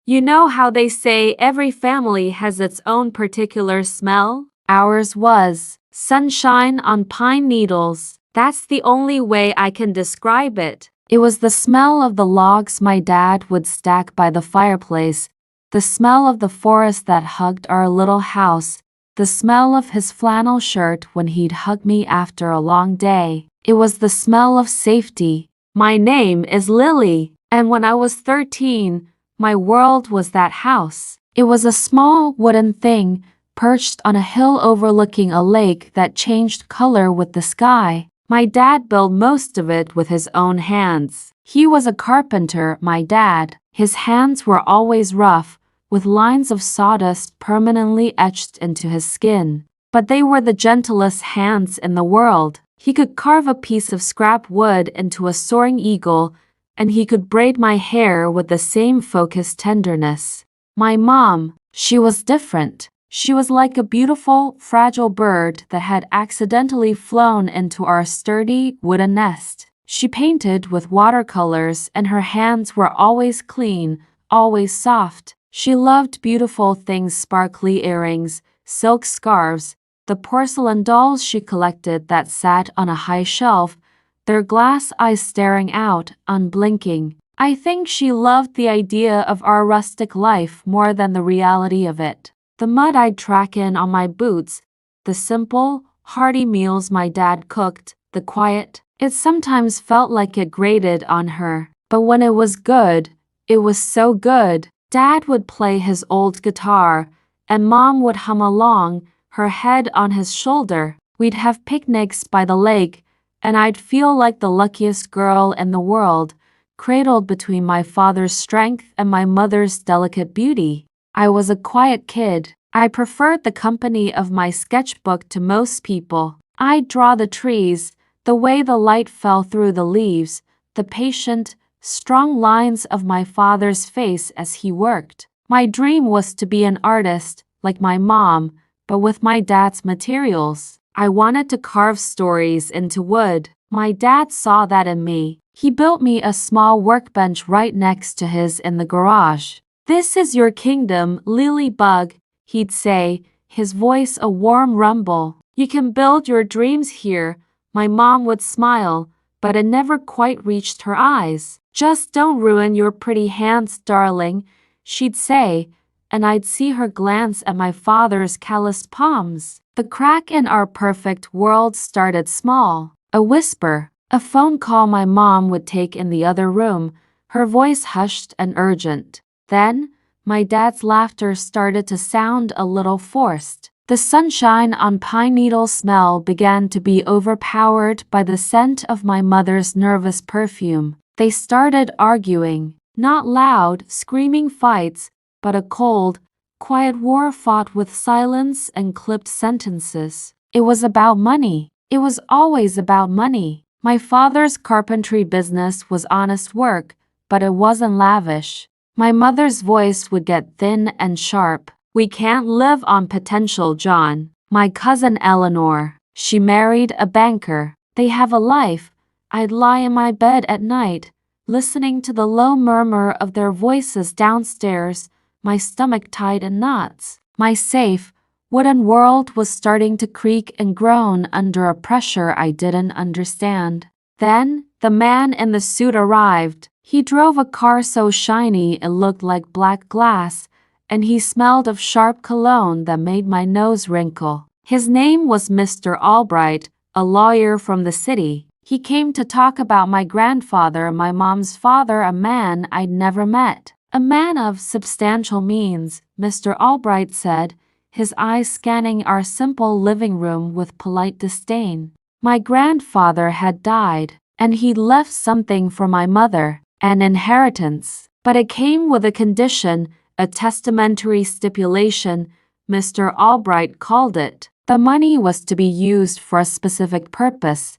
You know how they say every family has its own particular smell? Ours was sunshine on pine needles. That's the only way I can describe it. It was the smell of the logs my dad would stack by the fireplace, the smell of the forest that hugged our little house, the smell of his flannel shirt when he'd hug me after a long day. It was the smell of safety. My name is Lily, and when I was 13, my world was that house. It was a small wooden thing, perched on a hill overlooking a lake that changed color with the sky. My dad built most of it with his own hands. He was a carpenter, my dad. His hands were always rough, with lines of sawdust permanently etched into his skin. But they were the gentlest hands in the world. He could carve a piece of scrap wood into a soaring eagle, and he could braid my hair with the same focused tenderness. My mom, she was different. She was like a beautiful, fragile bird that had accidentally flown into our sturdy wooden nest. She painted with watercolors, and her hands were always clean, always soft. She loved beautiful things, sparkly earrings, silk scarves, the porcelain dolls she collected that sat on a high shelf, their glass eyes staring out, unblinking. I think she loved the idea of our rustic life more than the reality of it. The mud I'd track in on my boots, the simple, hearty meals my dad cooked, the quiet. It sometimes felt like it grated on her. But when it was good, it was so good. Dad would play his old guitar, and Mom would hum along, her head on his shoulder. We'd have picnics by the lake, and I'd feel like the luckiest girl in the world, cradled between my father's strength and my mother's delicate beauty. I was a quiet kid. I preferred the company of my sketchbook to most people. I'd draw the trees, the way the light fell through the leaves, the patient, strong lines of my father's face as he worked. My dream was to be an artist, like my mom, but with my dad's materials. I wanted to carve stories into wood. My dad saw that in me. He built me a small workbench right next to his in the garage. "This is your kingdom, Lily Bug," he'd say, his voice a warm rumble. "You can build your dreams here." My mom would smile, but it never quite reached her eyes. "Just don't ruin your pretty hands, darling," she'd say, and I'd see her glance at my father's calloused palms. The crack in our perfect world started small. A whisper, a phone call my mom would take in the other room, her voice hushed and urgent. Then, my dad's laughter started to sound a little forced. The sunshine on pine needle smell began to be overpowered by the scent of my mother's nervous perfume. They started arguing, not loud, screaming fights, but a cold, quiet war fought with silence and clipped sentences. It was about money. It was always about money. My father's carpentry business was honest work, but it wasn't lavish. My mother's voice would get thin and sharp. "We can't live on potential, John." My cousin Eleanor, she married a banker. They have a life. I'd lie in my bed at night, listening to the low murmur of their voices downstairs, my stomach tied in knots. My safe, wooden world was starting to creak and groan under a pressure I didn't understand. Then, the man in the suit arrived. He drove a car so shiny it looked like black glass, and he smelled of sharp cologne that made my nose wrinkle. His name was Mr. Albright, a lawyer from the city. He came to talk about my grandfather, my mom's father, a man I'd never met. "A man of substantial means," Mr. Albright said, his eyes scanning our simple living room with polite disdain. "My grandfather had died, and he'd left something for my mother. An inheritance. But it came with a condition, a testamentary stipulation, Mr. Albright called it. The money was to be used for a specific purpose,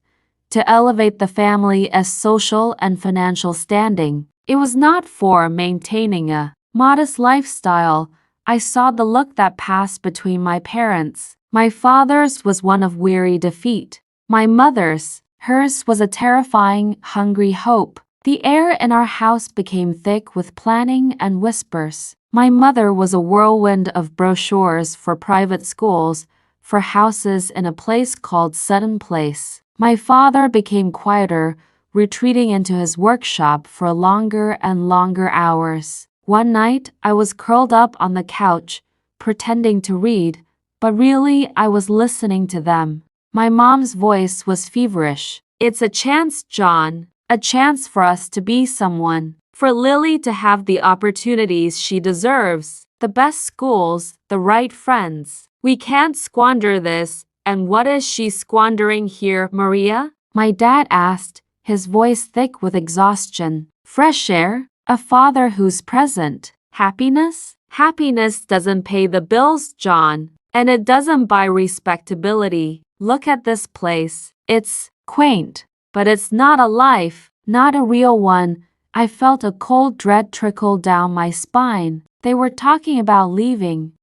to elevate the family as social and financial standing. It was not for maintaining a modest lifestyle." I saw the look that passed between my parents. My father's was one of weary defeat. My mother's, hers was a terrifying, hungry hope. The air in our house became thick with planning and whispers. My mother was a whirlwind of brochures for private schools, for houses in a place called Sutton Place. My father became quieter, retreating into his workshop for longer and longer hours. One night, I was curled up on the couch, pretending to read, but really I was listening to them. My mom's voice was feverish. "It's a chance, John. A chance for us to be someone. For Lily to have the opportunities she deserves. The best schools, the right friends. We can't squander this." "And what is she squandering here, Maria?" my dad asked, his voice thick with exhaustion. "Fresh air, a father who's present. Happiness? Happiness doesn't pay the bills, John. And it doesn't buy respectability. Look at this place. It's quaint, but it's not a life, not a real one." I felt a cold dread trickle down my spine. They were talking about leaving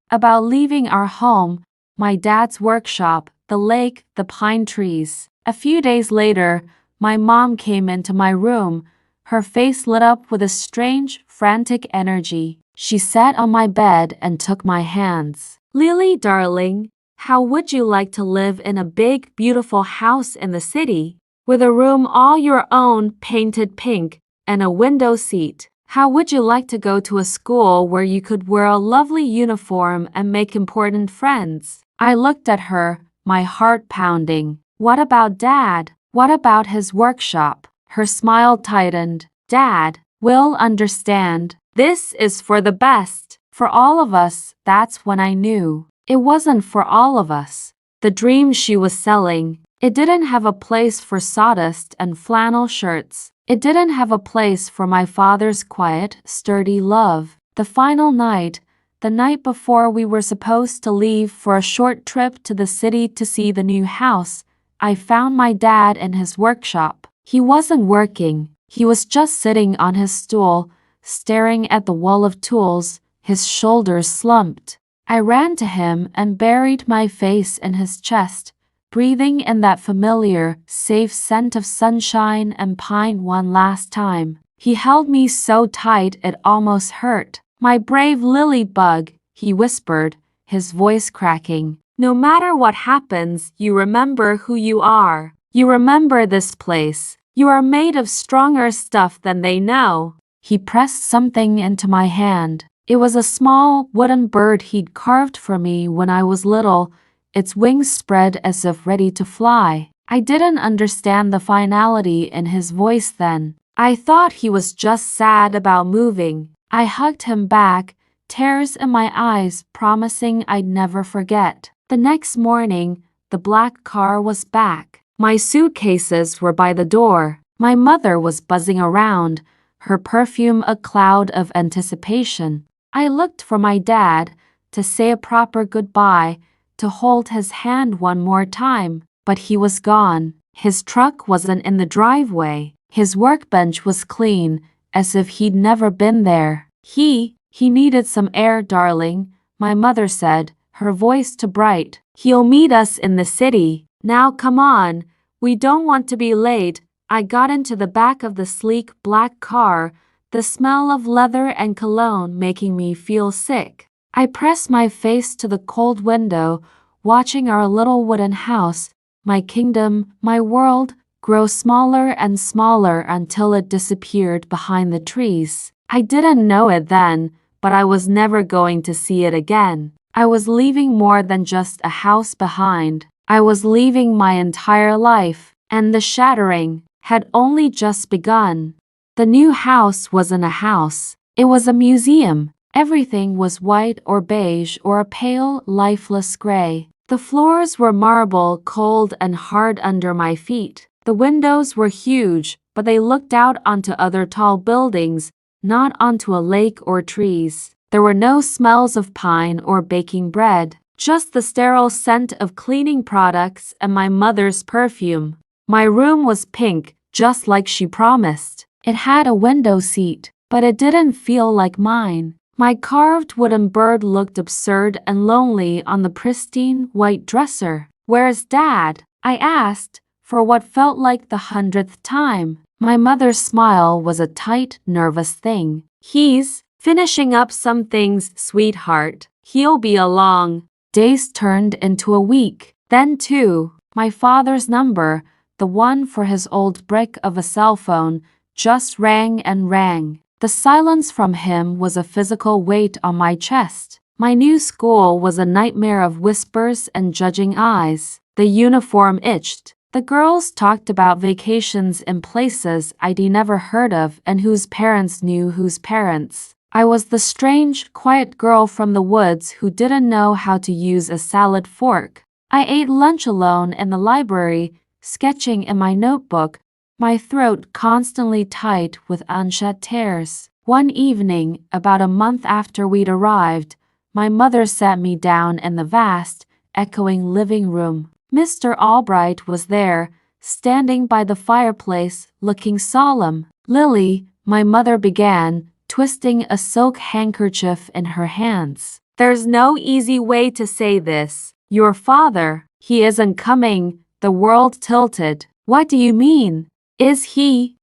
our home, my dad's workshop, the lake, the pine trees. A few days later, my mom came into my room, her face lit up with a strange, frantic energy. She sat on my bed and took my hands. "Lily, darling, how would you like to live in a big, beautiful house in the city, with a room all your own, painted pink, and a window seat? How would you like to go to a school where you could wear a lovely uniform and make important friends?" I looked at her, my heart pounding. "What about Dad? What about his workshop?" Her smile tightened. "Dad will understand. This is for the best. For all of us." That's when I knew. It wasn't for all of us. The dream she was selling, it didn't have a place for sawdust and flannel shirts. It didn't have a place for my father's quiet, sturdy love. The final night, the night before we were supposed to leave for a short trip to the city to see the new house, I found my dad in his workshop. He wasn't working. He was just sitting on his stool, staring at the wall of tools, his shoulders slumped. I ran to him and buried my face in his chest, breathing in that familiar, safe scent of sunshine and pine one last time. He held me so tight it almost hurt. "My brave lily bug," he whispered, his voice cracking. "No matter what happens, you remember who you are. You remember this place. You are made of stronger stuff than they know." He pressed something into my hand. It was a small wooden bird he'd carved for me when I was little, its wings spread as if ready to fly. I didn't understand the finality in his voice then. I thought he was just sad about moving. I hugged him back, tears in my eyes, promising I'd never forget. The next morning, the black car was back. My suitcases were by the door. My mother was buzzing around, her perfume a cloud of anticipation. I looked for my dad, to say a proper goodbye, to hold his hand one more time, but he was gone. His truck wasn't in the driveway. His workbench was clean, as if he'd never been there. He needed some air, darling," my mother said, her voice too bright. "He'll meet us in the city. Now come on, we don't want to be late." I got into the back of the sleek black car, the smell of leather and cologne making me feel sick. I pressed my face to the cold window, watching our little wooden house, my kingdom, my world, grow smaller and smaller until it disappeared behind the trees. I didn't know it then, but I was never going to see it again. I was leaving more than just a house behind. I was leaving my entire life, and the shattering had only just begun. The new house wasn't a house. It was a museum. Everything was white or beige or a pale, lifeless gray. The floors were marble, cold and hard under my feet. The windows were huge, but they looked out onto other tall buildings, not onto a lake or trees. There were no smells of pine or baking bread, just the sterile scent of cleaning products and my mother's perfume. My room was pink, just like she promised. It had a window seat, but it didn't feel like mine. My carved wooden bird looked absurd and lonely on the pristine white dresser. "Where's Dad?" I asked, for what felt like the 100th time. My mother's smile was a tight, nervous thing. He's finishing up some things, sweetheart. He'll be along. Days turned into a week. Then two. My father's number, the one for his old brick of a cell phone, just rang and rang. The silence from him was a physical weight on my chest. My new school was a nightmare of whispers and judging eyes. The uniform itched. The girls talked about vacations in places I'd never heard of and whose parents knew whose parents. I was the strange, quiet girl from the woods who didn't know how to use a salad fork. I ate lunch alone in the library, sketching in my notebook, my throat constantly tight with unshed tears. One evening, about a month after we'd arrived, my mother sat me down in the vast, echoing living room. Mr. Albright was there, standing by the fireplace, looking solemn. "Lily," my mother began, twisting a silk handkerchief in her hands. "There's no easy way to say this. Your father, he isn't coming." The world tilted. "What do you mean? Is he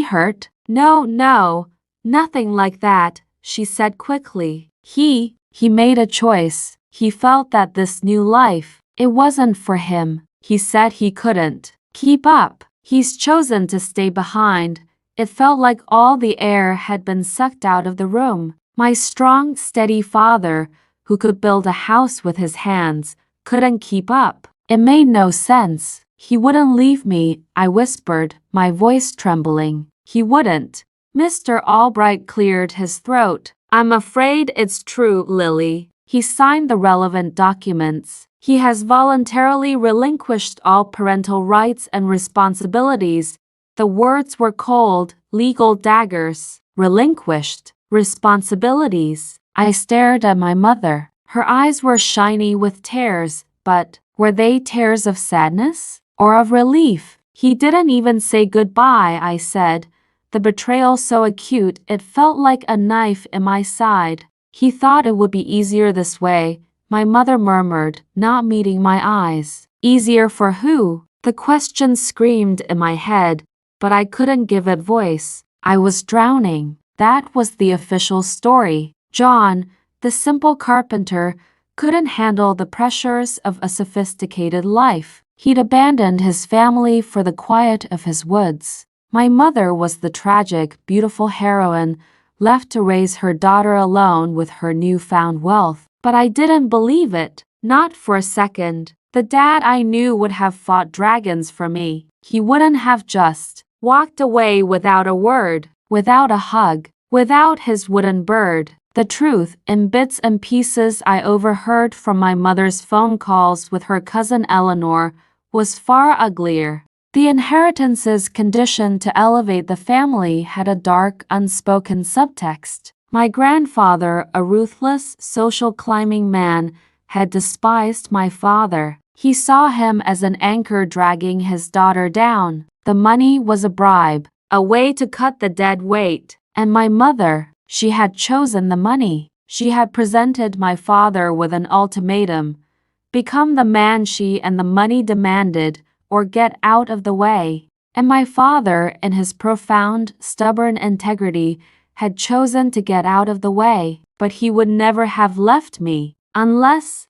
hurt?" No, nothing like that," she said quickly. He made a choice. He felt that this new life, it wasn't for him. He said he couldn't keep up. He's chosen to stay behind." It felt like all the air had been sucked out of the room. My strong, steady father, who could build a house with his hands, couldn't keep up. It made no sense. "He wouldn't leave me," I whispered, my voice trembling. "He wouldn't." Mr. Albright cleared his throat. "I'm afraid it's true, Lily." He signed the relevant documents. "He has voluntarily relinquished all parental rights and responsibilities." The words were cold, legal daggers. Relinquished responsibilities. I stared at my mother. Her eyes were shiny with tears, but were they tears of sadness or of relief? "He didn't even say goodbye," I said, the betrayal so acute it felt like a knife in my side. "He thought it would be easier this way," my mother murmured, not meeting my eyes. "Easier for who?" The question screamed in my head, but I couldn't give it voice. I was drowning. That was the official story. John, the simple carpenter, couldn't handle the pressures of a sophisticated life. He'd abandoned his family for the quiet of his woods. My mother was the tragic, beautiful heroine, left to raise her daughter alone with her newfound wealth. But I didn't believe it, not for a second. The dad I knew would have fought dragons for me. He wouldn't have just walked away without a word, without a hug, without his wooden bird. The truth, in bits and pieces I overheard from my mother's phone calls with her cousin Eleanor, was far uglier. The inheritances conditioned to elevate the family had a dark, unspoken subtext. My grandfather, a ruthless, social climbing man, had despised my father. He saw him as an anchor dragging his daughter down. The money was a bribe, a way to cut the dead weight. And my mother, she had chosen the money. She had presented my father with an ultimatum: become the man she and the money demanded, or get out of the way. And my father, in his profound, stubborn integrity, had chosen to get out of the way. But he would never have left me, unless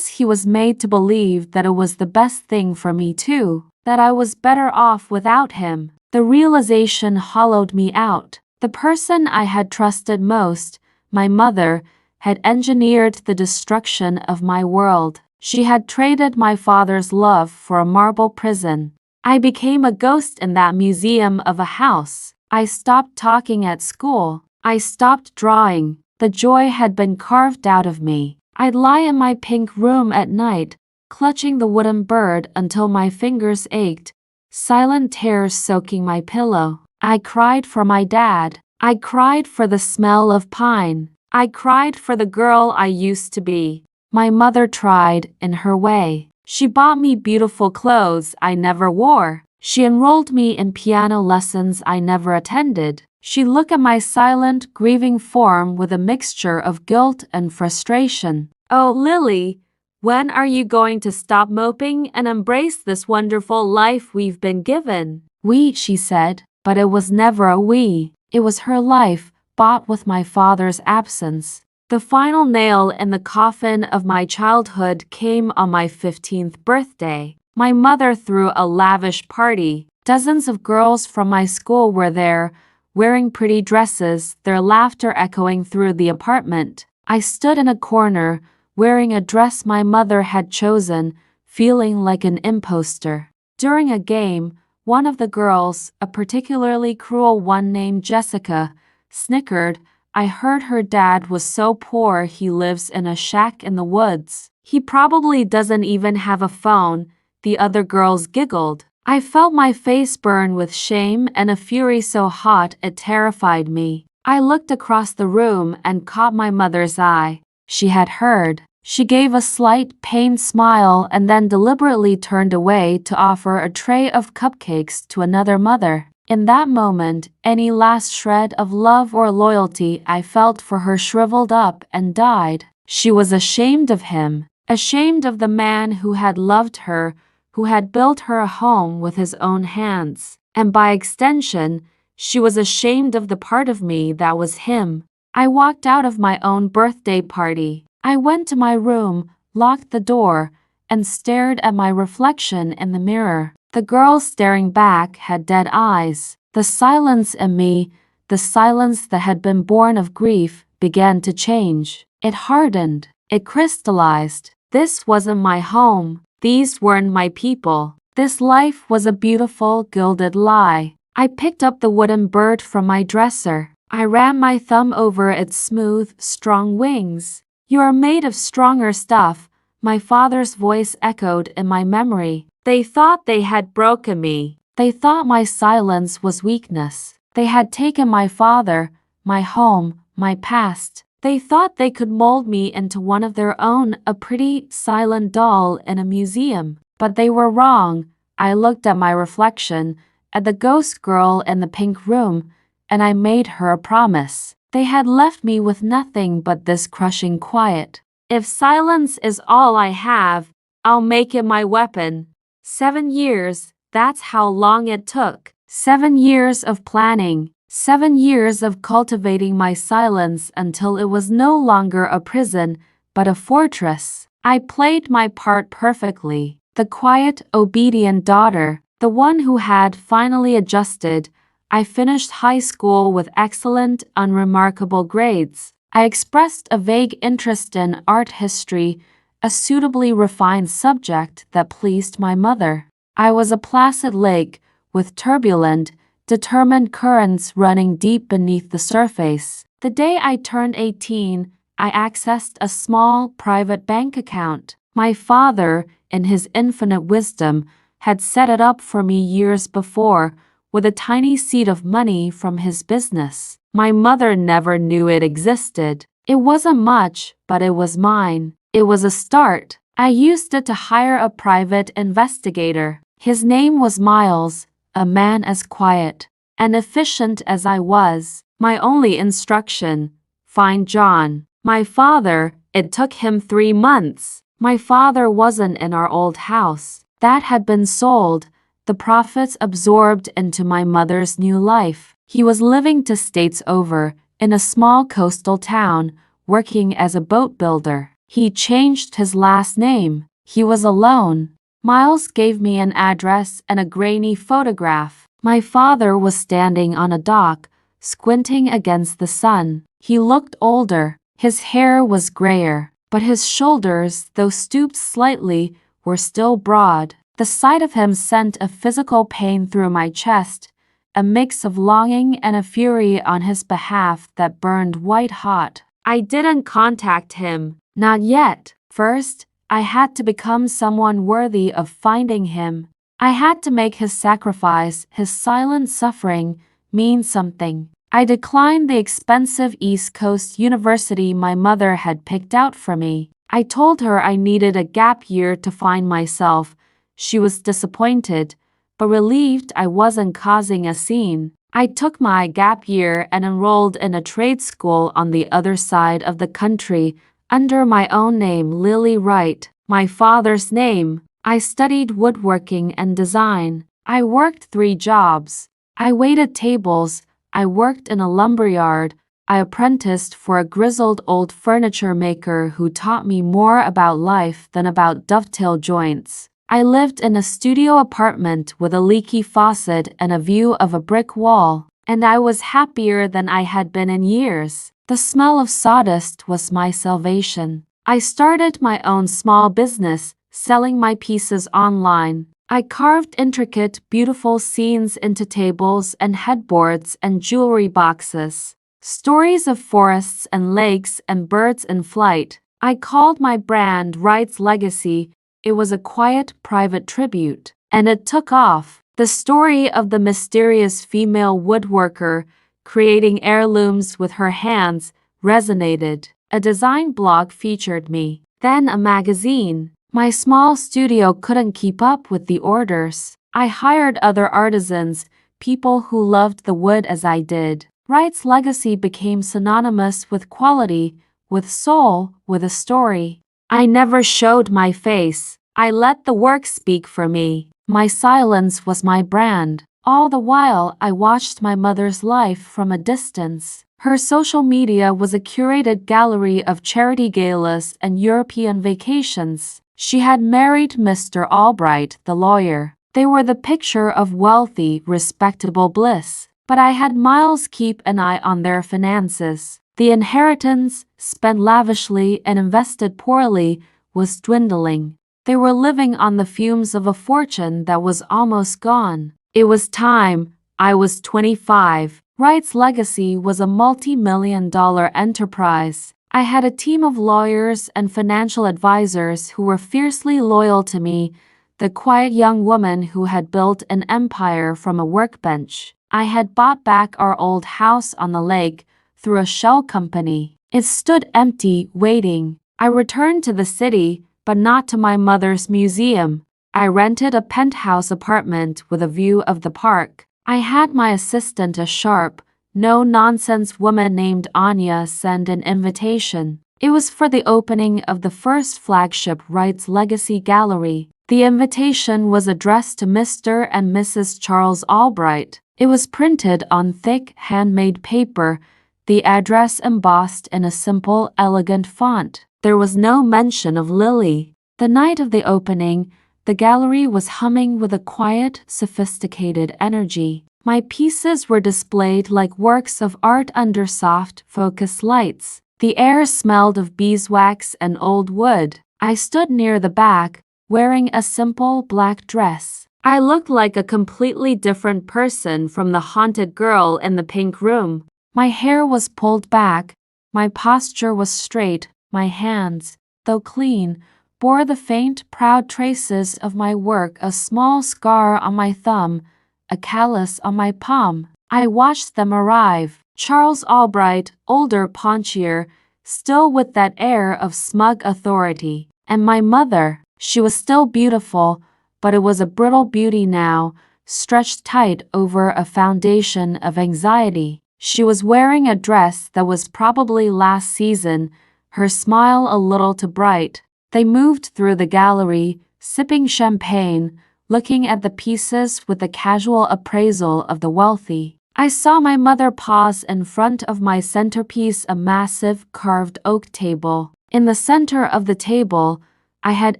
he was made to believe that it was the best thing for me too, that I was better off without him. The realization hollowed me out. The person I had trusted most, my mother, had engineered the destruction of my world. She had traded my father's love for a marble prison. I became a ghost in that museum of a house. I stopped talking at school. I stopped drawing. The joy had been carved out of me. I'd lie in my pink room at night, clutching the wooden bird until my fingers ached, silent tears soaking my pillow. I cried for my dad. I cried for the smell of pine. I cried for the girl I used to be. My mother tried, in her way. She bought me beautiful clothes I never wore. She enrolled me in piano lessons I never attended. She looked at my silent, grieving form with a mixture of guilt and frustration. "Oh, Lily, when are you going to stop moping and embrace this wonderful life we've been given?" "We," she said. but it was never a we. It was her life, bought with my father's absence. The final nail in the coffin of my childhood came on my 15th birthday. My mother threw a lavish party. Dozens of girls from my school were there, wearing pretty dresses, their laughter echoing through the apartment. I stood in a corner, wearing a dress my mother had chosen, feeling like an imposter. During a game, one of the girls, a particularly cruel one named Jessica, snickered. I heard her dad was so poor he lives in a shack in the woods. He probably doesn't even have a phone. The other girls giggled. I felt my face burn with shame and a fury so hot it terrified me. I looked across the room and caught my mother's eye. She had heard. She gave a slight, pained smile and then deliberately turned away to offer a tray of cupcakes to another mother. In that moment, any last shred of love or loyalty I felt for her shriveled up and died. She was ashamed of him, ashamed of the man who had loved her, who had built her a home with his own hands. And by extension, she was ashamed of the part of me that was him. I walked out of my own birthday party. I went to my room, locked the door, and stared at my reflection in the mirror. The girl staring back had dead eyes. The silence in me, the silence that had been born of grief, began to change. It hardened. It crystallized. This wasn't my home. These weren't my people. This life was a beautiful, gilded lie. I picked up the wooden bird from my dresser. I ran my thumb over its smooth, strong wings. You are made of stronger stuff, my father's voice echoed in my memory. They thought they had broken me. They thought my silence was weakness. They had taken my father, my home, my past. They thought they could mold me into one of their own, a pretty, silent doll in a museum. But they were wrong. I looked at my reflection, at the ghost girl in the pink room, and I made her a promise. They had left me with nothing but this crushing quiet. If silence is all I have, I'll make it my weapon. 7 years, that's how long it took. 7 years of planning. 7 years of cultivating my silence until it was no longer a prison, but a fortress. I played my part perfectly. The quiet, obedient daughter, the one who had finally adjusted. I finished high school with excellent, unremarkable grades. I expressed a vague interest in art history, a suitably refined subject that pleased my mother. I was a placid lake with turbulent, determined currents running deep beneath the surface. The day I turned 18, I accessed a small, private bank account. My father, in his infinite wisdom, had set it up for me years before, with a tiny seed of money from his business. My mother never knew it existed. It wasn't much, but it was mine. It was a start. I used it to hire a private investigator. His name was Miles, a man as quiet and efficient as I was. My only instruction, find John. My father, it took him 3 months. My father wasn't in our old house. That had been sold, the profits absorbed into my mother's new life. He was living to states over, in a small coastal town, working as a boat builder. He changed his last name. He was alone. Miles gave me an address and a grainy photograph. My father was standing on a dock, squinting against the sun. He looked older. His hair was grayer, but his shoulders, though stooped slightly, were still broad. The sight of him sent a physical pain through my chest, a mix of longing and a fury on his behalf that burned white-hot. I didn't contact him. Not yet. First, I had to become someone worthy of finding him. I had to make his sacrifice, his silent suffering, mean something. I declined the expensive East Coast university my mother had picked out for me. I told her I needed a gap year to find myself. She was disappointed, but relieved I wasn't causing a scene. I took my gap year and enrolled in a trade school on the other side of the country, under my own name, Lily Wright, my father's name. I studied woodworking and design. I worked 3 jobs. I waited tables, I worked in a lumberyard, I apprenticed for a grizzled old furniture maker who taught me more about life than about dovetail joints. I lived in a studio apartment with a leaky faucet and a view of a brick wall, and I was happier than I had been in years. The smell of sawdust was my salvation. I started my own small business, selling my pieces online. I carved intricate, beautiful scenes into tables and headboards and jewelry boxes. Stories of forests and lakes and birds in flight. I called my brand Wright's Legacy. It was a quiet, private tribute. And it took off. The story of the mysterious female woodworker creating heirlooms with her hands resonated. A design blog featured me. Then a magazine. My small studio couldn't keep up with the orders. I hired other artisans, people who loved the wood as I did. Wright's Legacy became synonymous with quality, with soul, with a story. I never showed my face. I let the work speak for me. My silence was my brand. All the while, I watched my mother's life from a distance. Her social media was a curated gallery of charity galas and European vacations. She had married Mr. Albright, the lawyer. They were the picture of wealthy, respectable bliss. But I had Miles keep an eye on their finances. The inheritance, spent lavishly and invested poorly, was dwindling. They were living on the fumes of a fortune that was almost gone. It was time. I was 25. Wright's Legacy was a multi-million-dollar enterprise. I had a team of lawyers and financial advisors who were fiercely loyal to me, the quiet young woman who had built an empire from a workbench. I had bought back our old house on the lake through a shell company. It stood empty, waiting. I returned to the city, but not to my mother's museum. I rented a penthouse apartment with a view of the park. I had my assistant, a sharp, no-nonsense woman named Anya, send an invitation. It was for the opening of the first flagship Wright's Legacy Gallery. The invitation was addressed to Mr. and Mrs. Charles Albright. It was printed on thick, handmade paper, the address embossed in a simple, elegant font. There was no mention of Lily. The night of the opening, the gallery was humming with a quiet, sophisticated energy. My pieces were displayed like works of art under soft, focused lights. The air smelled of beeswax and old wood. I stood near the back, wearing a simple black dress. I looked like a completely different person from the haunted girl in the pink room. My hair was pulled back, my posture was straight, my hands, though clean, bore the faint, proud traces of my work, a small scar on my thumb, a callus on my palm. I watched them arrive. Charles Albright, older, paunchier, still with that air of smug authority. And my mother, she was still beautiful, but it was a brittle beauty now, stretched tight over a foundation of anxiety. She was wearing a dress that was probably last season, her smile a little too bright. They moved through the gallery, sipping champagne, looking at the pieces with the casual appraisal of the wealthy. I saw my mother pause in front of my centerpiece, a massive carved oak table. In the center of the table, I had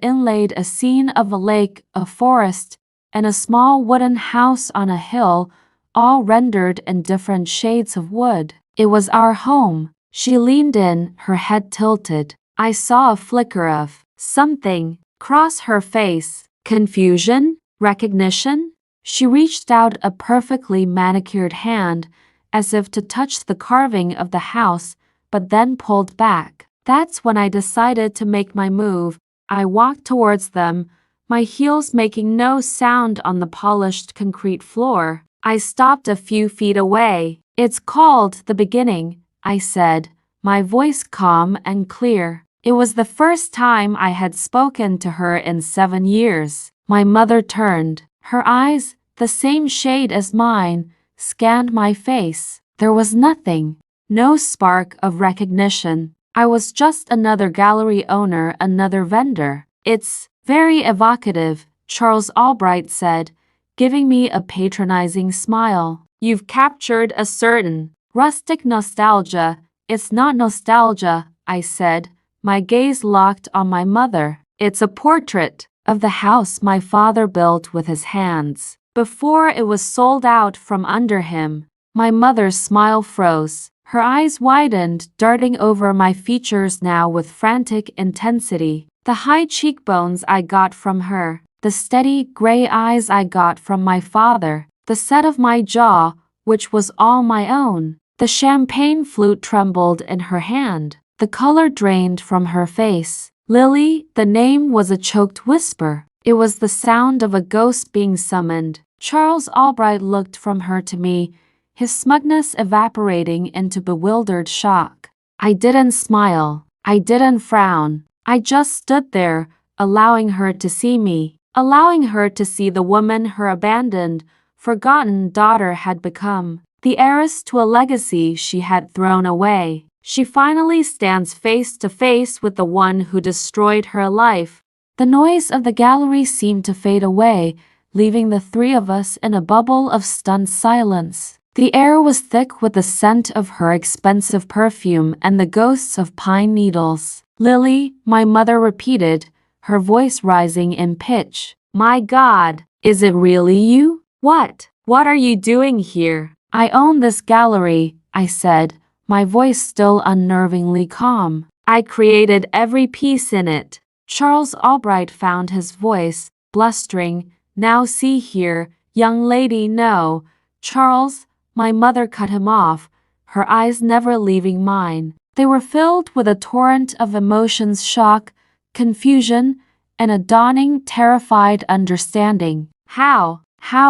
inlaid a scene of a lake, a forest, and a small wooden house on a hill, all rendered in different shades of wood. It was our home. She leaned in, her head tilted. I saw a flicker of something cross her face. Confusion? Recognition? She reached out a perfectly manicured hand, as if to touch the carving of the house, but then pulled back. That's when I decided to make my move. I walked towards them, my heels making no sound on the polished concrete floor. I stopped a few feet away. "It's called The Beginning," I said, my voice calm and clear. It was the first time I had spoken to her in 7 years. My mother turned. Her eyes, the same shade as mine, scanned my face. There was nothing. No spark of recognition. I was just another gallery owner, another vendor. "It's very evocative," Charles Albright said, giving me a patronizing smile. You've captured a certain rustic nostalgia. It's not nostalgia, I said, my gaze locked on my mother. It's a portrait of the house my father built with his hands before it was sold out from under him. My mother's smile froze. Her eyes widened, darting over my features now with frantic intensity. The high cheekbones I got from her, the steady gray eyes I got from my father, the set of my jaw, which was all my own. The champagne flute trembled in her hand. The color drained from her face. Lily, the name was a choked whisper. It was the sound of a ghost being summoned. Charles Albright looked from her to me, his smugness evaporating into bewildered shock. I didn't smile. I didn't frown. I just stood there, allowing her to see me, allowing her to see the woman her abandoned, forgotten daughter had become, the heiress to a legacy she had thrown away. She finally stands face to face with the one who destroyed her life. The noise of the gallery seemed to fade away, leaving the three of us in a bubble of stunned silence. The air was thick with the scent of her expensive perfume and the ghosts of pine needles. Lily, my mother repeated, her voice rising in pitch. My God, is it really you? What are you doing here? I own this gallery, I said, my voice still unnervingly calm. I created every piece in it. Charles Albright found his voice, blustering. Now see here, young lady, no. Charles, my mother cut him off, her eyes never leaving mine. They were filled with a torrent of emotions, shock, confusion, and a dawning, terrified understanding. How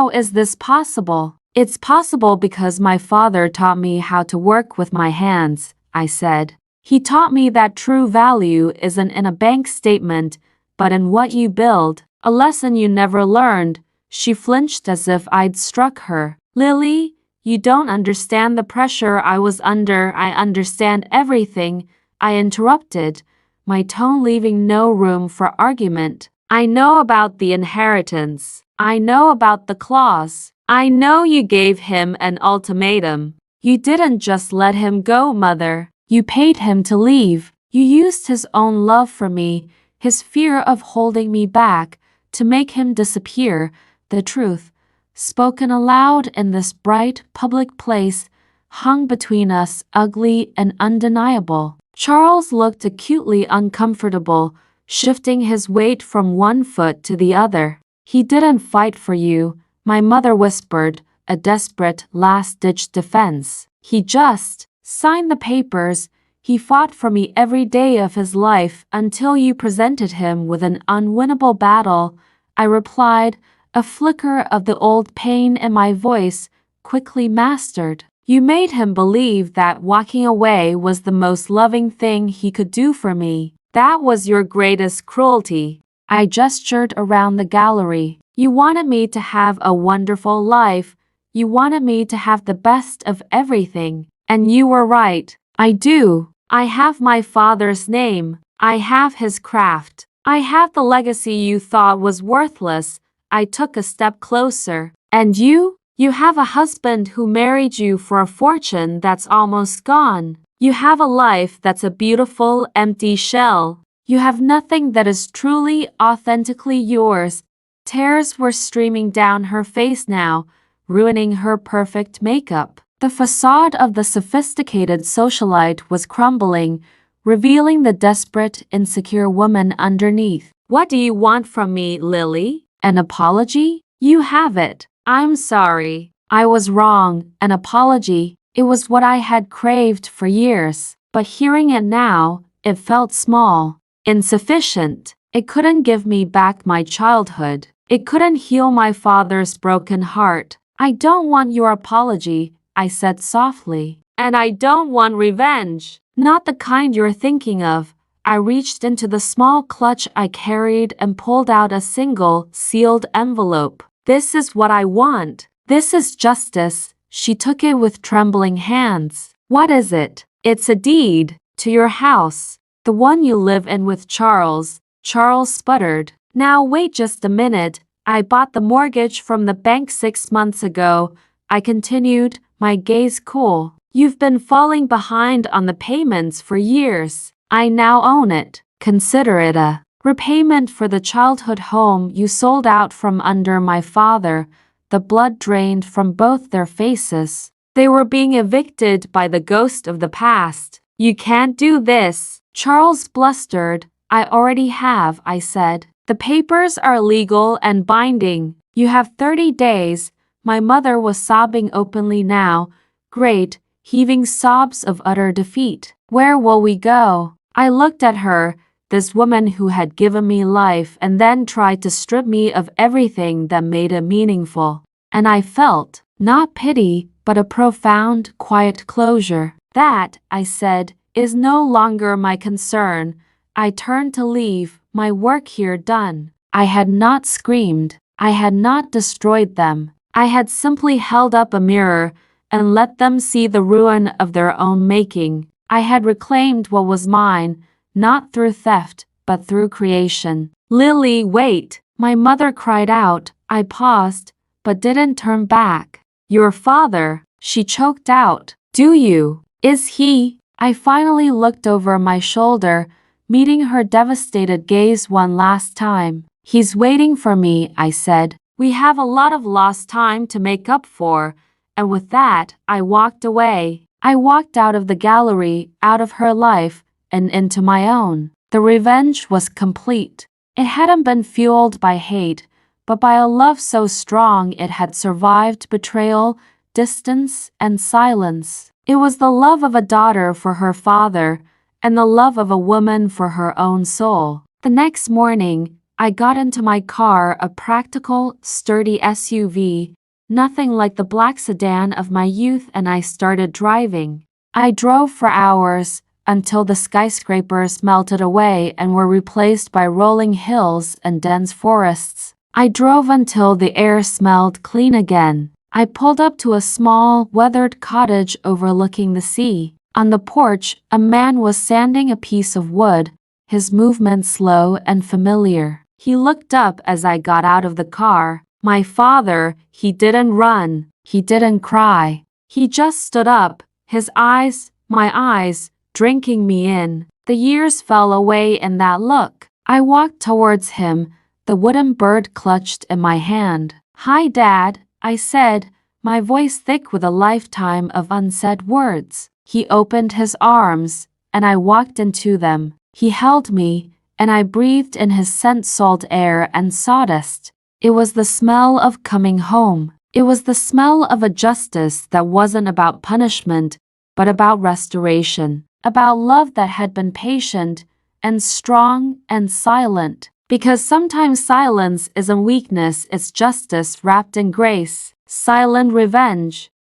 is this possible? It's possible because my father taught me how to work with my hands, I said. He taught me that true value isn't in a bank statement, but in what you build. A lesson you never learned. She flinched as if I'd struck her. Lily, you don't understand the pressure I was under. I understand everything, I interrupted, my tone leaving no room for argument. I know about the inheritance. I know about the clause. I know you gave him an ultimatum. You didn't just let him go, Mother. You paid him to leave. You used his own love for me, his fear of holding me back, to make him disappear. The truth, spoken aloud in this bright, public place, hung between us, ugly and undeniable. Charles looked acutely uncomfortable, shifting his weight from one foot to the other. He didn't fight for you, my mother whispered, a desperate, last-ditch defense. He just signed the papers. He fought for me every day of his life until you presented him with an unwinnable battle, I replied, a flicker of the old pain in my voice, quickly mastered. You made him believe that walking away was the most loving thing he could do for me. That was your greatest cruelty. I gestured around the gallery. You wanted me to have a wonderful life. You wanted me to have the best of everything. And you were right. I do. I have my father's name. I have his craft. I have the legacy you thought was worthless. I took a step closer. And you? You have a husband who married you for a fortune that's almost gone. You have a life that's a beautiful, empty shell. You have nothing that is truly, authentically yours. Tears were streaming down her face now, ruining her perfect makeup. The facade of the sophisticated socialite was crumbling, revealing the desperate, insecure woman underneath. What do you want from me, Lily? An apology? You have it. I'm sorry. I was wrong. An apology. It was what I had craved for years. But hearing it now, it felt small, insufficient. It couldn't give me back my childhood. It couldn't heal my father's broken heart. I don't want your apology, I said softly. And I don't want revenge. Not the kind you're thinking of. I reached into the small clutch I carried and pulled out a single, sealed envelope. This is what I want. This is justice. She took it with trembling hands. What is it? It's a deed to your house. The one you live in with Charles. Charles sputtered. Now wait just a minute, I bought the mortgage from the bank 6 months ago, I continued, my gaze cool. You've been falling behind on the payments for years. I now own it. Consider it a repayment for the childhood home you sold out from under my father. The blood drained from both their faces. They were being evicted by the ghost of the past. You can't do this, Charles blustered. I already have, I said. The papers are legal and binding. You have 30 days. My mother was sobbing openly now. Great, heaving sobs of utter defeat. Where will we go? I looked at her, this woman who had given me life and then tried to strip me of everything that made it meaningful. And I felt, not pity, but a profound, quiet closure. That, I said, is no longer my concern. I turned to leave, my work here done. I had not screamed. I had not destroyed them. I had simply held up a mirror and let them see the ruin of their own making. I had reclaimed what was mine, not through theft, but through creation. Lily, wait! My mother cried out. I paused, but didn't turn back. Your father, she choked out. Do you? Is he? I finally looked over my shoulder, meeting her devastated gaze one last time. He's waiting for me, I said. We have a lot of lost time to make up for, and with that, I walked away. I walked out of the gallery, out of her life, and into my own. The revenge was complete. It hadn't been fueled by hate, but by a love so strong it had survived betrayal, distance, and silence. It was the love of a daughter for her father, and the love of a woman for her own soul. The next morning, I got into my car, a practical, sturdy SUV, nothing like the black sedan of my youth, and I started driving. I drove for hours, until the skyscrapers melted away and were replaced by rolling hills and dense forests. I drove until the air smelled clean again. I pulled up to a small, weathered cottage overlooking the sea. On the porch, a man was sanding a piece of wood, his movements slow and familiar. He looked up as I got out of the car. My father, he didn't run. He didn't cry. He just stood up, his eyes, my eyes, drinking me in. The years fell away in that look. I walked towards him, the wooden bird clutched in my hand. Hi, Dad, I said, my voice thick with a lifetime of unsaid words. He opened his arms, and I walked into them. He held me, and I breathed in his scent-salt air and sawdust. It was the smell of coming home. It was the smell of a justice that wasn't about punishment, but about restoration, about love that had been patient and strong and silent. Because sometimes silence isn't weakness, it's justice wrapped in grace. Silent revenge.